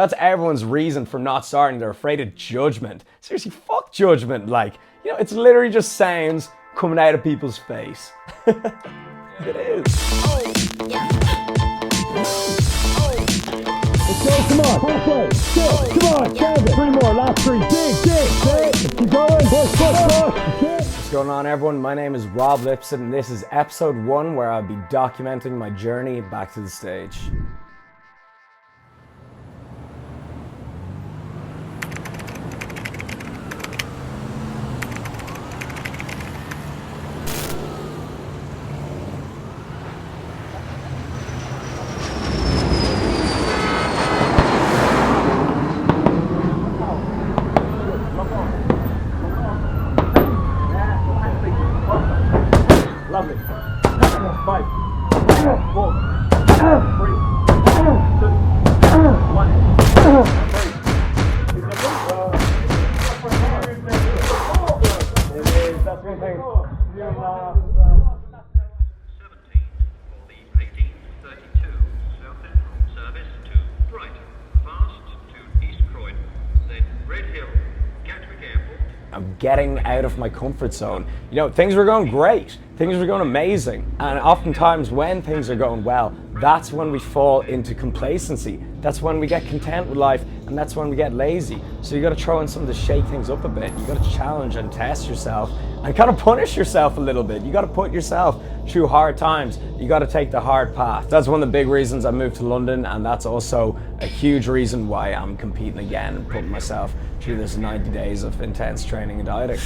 That's everyone's reason for not starting. They're afraid of judgment. Seriously, fuck judgment. Like, you know, it's literally just sounds coming out of people's face. It is. Let's go, come on, halfway, 6, come on, 7, 3 more, last 3, dig, keep going, push. What's going on, everyone? My name is Rob Lipsett, and this is episode 1 where I'll be documenting my journey back to the stage. Lovely. 5, 4, 3, 2, 1. That's one thing. 17 for the 1832 South Central service to Brighton, fast to East Croydon, then Red Hill, Gatwick Airport. I'm getting out of my comfort zone. You know, things were going great. Things were going amazing. And oftentimes when things are going well, that's when we fall into complacency. That's when we get content with life, and that's when we get lazy. So you got to throw in something to shake things up a bit. You got to challenge and test yourself and kind of punish yourself a little bit. You got to put yourself through hard times. You got to take the hard path. That's one of the big reasons I moved to London, and that's also a huge reason why I'm competing again and putting myself through this 90 days of intense training and dieting.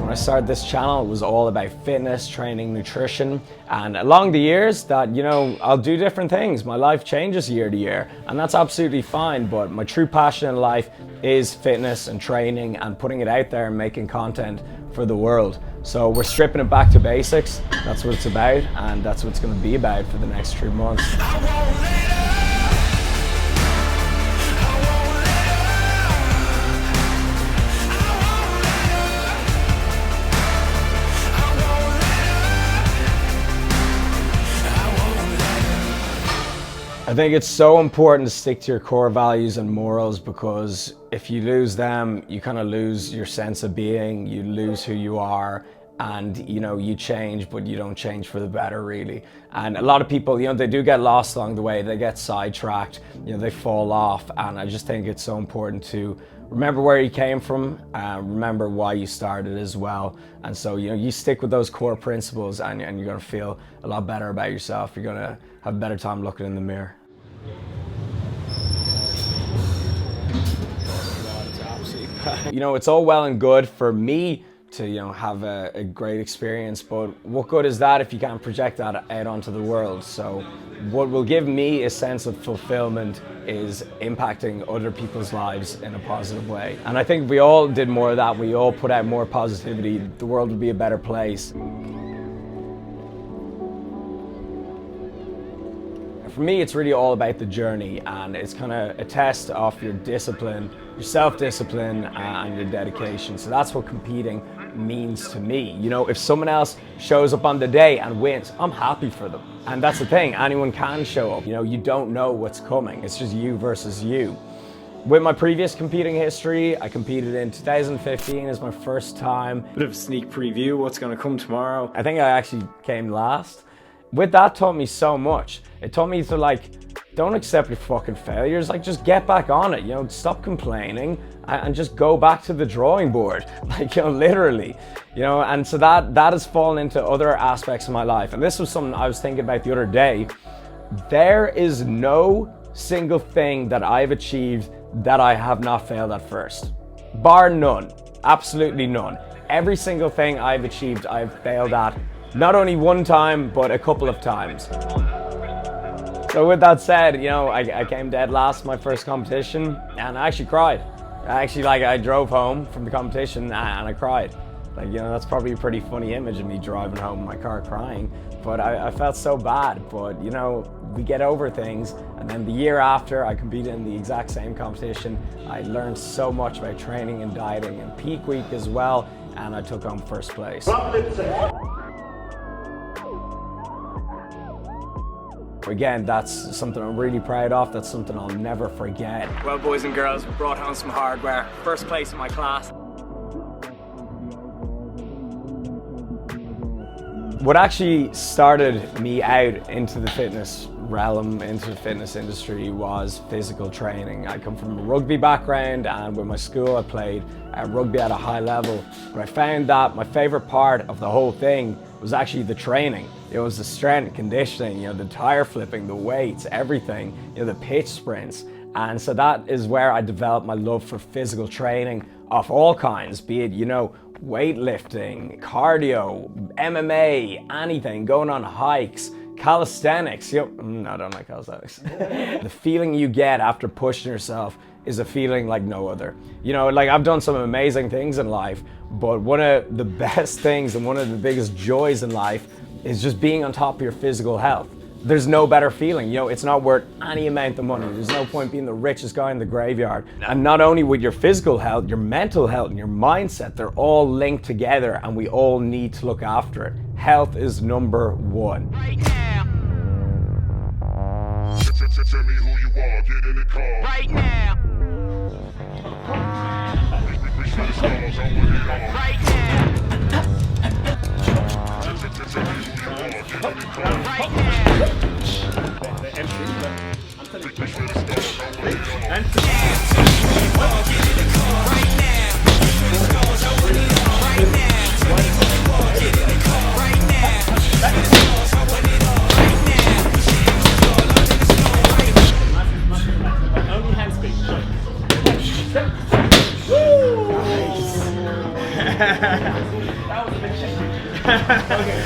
When I started this channel, it was all about fitness, training, nutrition, and along the years that, you know, I'll do different things. My life changes year to year, and that's absolutely fine, but my true passion in life is fitness and training and putting it out there and making content for the world. So we're stripping it back to basics. That's what it's about, and that's what it's going to be about for the next 3 months. I think it's so important to stick to your core values and morals, because if you lose them, you kind of lose your sense of being, you lose who you are, and you know, you change, but you don't change for the better, really. And a lot of people, you know, they do get lost along the way, they get sidetracked, you know, they fall off, and I just think it's so important to remember where you came from, remember why you started as well. And so, you know, you stick with those core principles, and you're gonna feel a lot better about yourself. You're gonna have a better time looking in the mirror. You know, it's all well and good for me to, you know, have a great experience, but what good is that if you can't project that out onto the world? So what will give me a sense of fulfillment is impacting other people's lives in a positive way. And I think if we all did more of that, we all put out more positivity, the world would be a better place. For me, it's really all about the journey, and it's kind of a test of your discipline, your self-discipline, and your dedication. So that's what competing means to me. You know, if someone else shows up on the day and wins, I'm happy for them. And that's the thing, anyone can show up. You know, you don't know what's coming. It's just you versus you. With my previous competing history, I competed in 2015 as my first time. Bit of a sneak preview, what's gonna come tomorrow. I think I actually came last. With that taught me so much. It taught me to, like, don't accept your fucking failures, like, just get back on it, you know, stop complaining and just go back to the drawing board, like, you know, literally, you know. And so that has fallen into other aspects of my life. And this was something I was thinking about the other day. There is no single thing that I've achieved that I have not failed at first, bar none, absolutely none. Every single thing I've achieved, I've failed at. Not only one time, but a couple of times. So with that said, you know, I came dead last in my first competition, and I actually cried. I drove home from the competition and I cried. Like, you know, that's probably a pretty funny image of me driving home in my car crying, but I felt so bad. But, you know, we get over things, and then the year after I competed in the exact same competition. I learned so much about training and dieting in peak week as well, and I took home first place. From Lipsett. Again, that's something I'm really proud of. That's something I'll never forget. Well, boys and girls, we brought home some hardware. First place in my class. What actually started me out into the fitness realm, into the fitness industry, was physical training. I come from a rugby background, and with my school I played rugby at a high level. But I found that my favorite part of the whole thing was actually the training. It was the strength and conditioning, the tire flipping, the weights, everything, the pitch sprints. And so that is where I developed my love for physical training of all kinds, be it, weightlifting, cardio, MMA, anything, going on hikes, calisthenics. No, I don't like calisthenics. The feeling you get after pushing yourself is a feeling like no other. I've done some amazing things in life, but one of the best things and one of the biggest joys in life is just being on top of your physical health. There's no better feeling. It's not worth any amount of money. There's no point being the richest guy in the graveyard. And not only with your physical health, your mental health and your mindset, they're all linked together, and we all need to look after it. Health is number one. Right now. Tell me who you are, get in the car. Right now. Right now. Right now. Only hand speed. That was a bit shaky. Okay.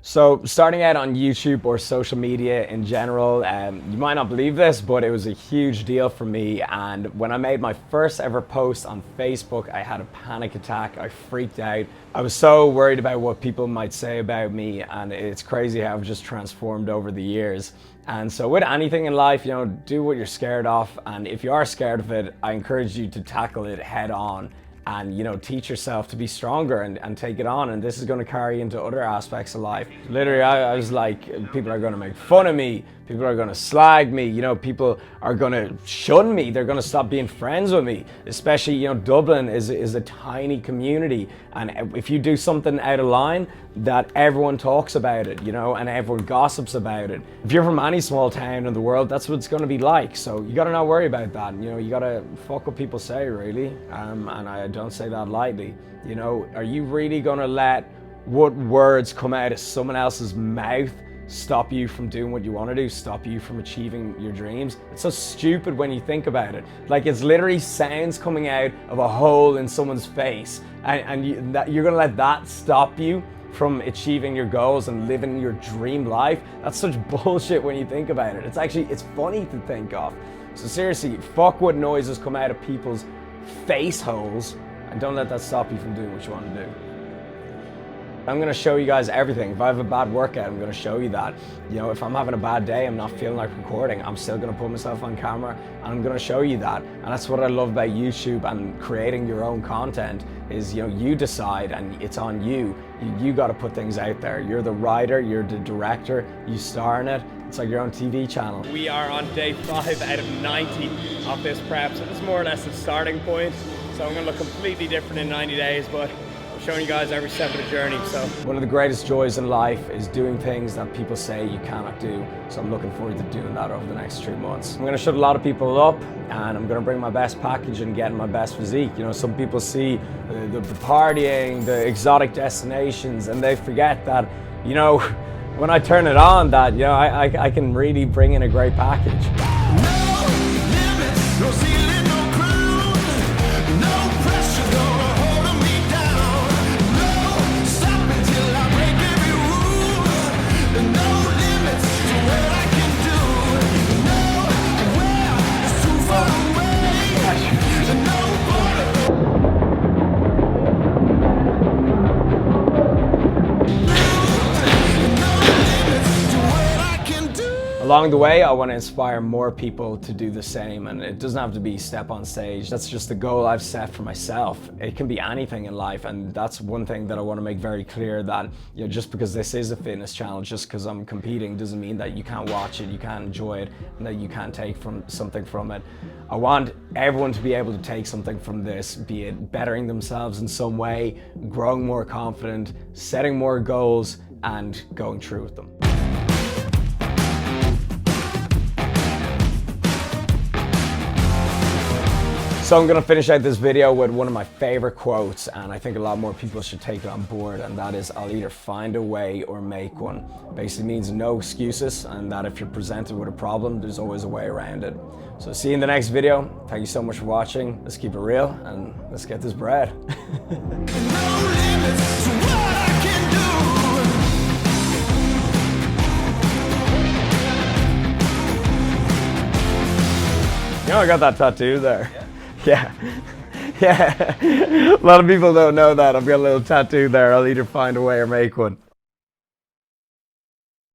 So starting out on YouTube or social media in general, you might not believe this, but it was a huge deal for me. And when I made my first ever post on Facebook, I had a panic attack. I freaked out. I was so worried about what people might say about me, and it's crazy how I've just transformed over the years. And so with anything in life, do what you're scared of. And if you are scared of it, I encourage you to tackle it head on. And teach yourself to be stronger and take it on, and this is going to carry into other aspects of life. Literally, I was like, people are going to make fun of me, people are going to slag me, people are going to shun me, they're going to stop being friends with me. Especially, Dublin is a tiny community, and if you do something out of line, that everyone talks about it, and everyone gossips about it. If you're from any small town in the world, that's what it's going to be like. So you got to not worry about that. You got to fuck what people say, really. And I don't say that lightly. Are you really going to let what words come out of someone else's mouth stop you from doing what you want to do, stop you from achieving your dreams? It's so stupid when you think about it. Like, it's literally sounds coming out of a hole in someone's face, and you're going to let that stop you from achieving your goals and living your dream life. That's such bullshit when you think about it. It's funny to think of. So seriously, fuck what noises come out of people's face holes, and don't let that stop you from doing what you want to do. I'm gonna show you guys everything. If I have a bad workout, I'm gonna show you that. If I'm having a bad day, I'm not feeling like recording, I'm still gonna put myself on camera and I'm gonna show you that. And that's what I love about YouTube and creating your own content is, you decide, and it's on you. You gotta put things out there. You're the writer, you're the director, you star in it. It's like your own TV channel. We are on day 5 out of 90 of this prep, so this is more or less the starting point. So I'm gonna look completely different in 90 days, but showing you guys every step of the journey. So one of the greatest joys in life is doing things that people say you cannot do. So I'm looking forward to doing that over the next 3 months. I'm going to shut a lot of people up, and I'm going to bring my best package and get my best physique. Some people see the partying, the exotic destinations, and they forget that, when I turn it on, that I can really bring in a great package. No limits, no ceiling, no cruise, no pressure, no holding me down. No Along the way, I want to inspire more people to do the same, and it doesn't have to be step on stage. That's just the goal I've set for myself. It can be anything in life, and that's one thing that I want to make very clear, that just because this is a fitness challenge, just because I'm competing, doesn't mean that you can't watch it, you can't enjoy it, and that you can't take something from it. I want everyone to be able to take something from this, be it bettering themselves in some way, growing more confident, setting more goals, and going through with them. So I'm gonna finish out this video with one of my favorite quotes, and I think a lot more people should take it on board, and that is, I'll either find a way or make one. Basically means no excuses, and that if you're presented with a problem, there's always a way around it. So see you in the next video. Thank you so much for watching. Let's keep it real, and let's get this bread. You know, I got that tattoo there. Yeah. Yeah. A lot of people don't know that. I've got a little tattoo there. I'll either find a way or make one.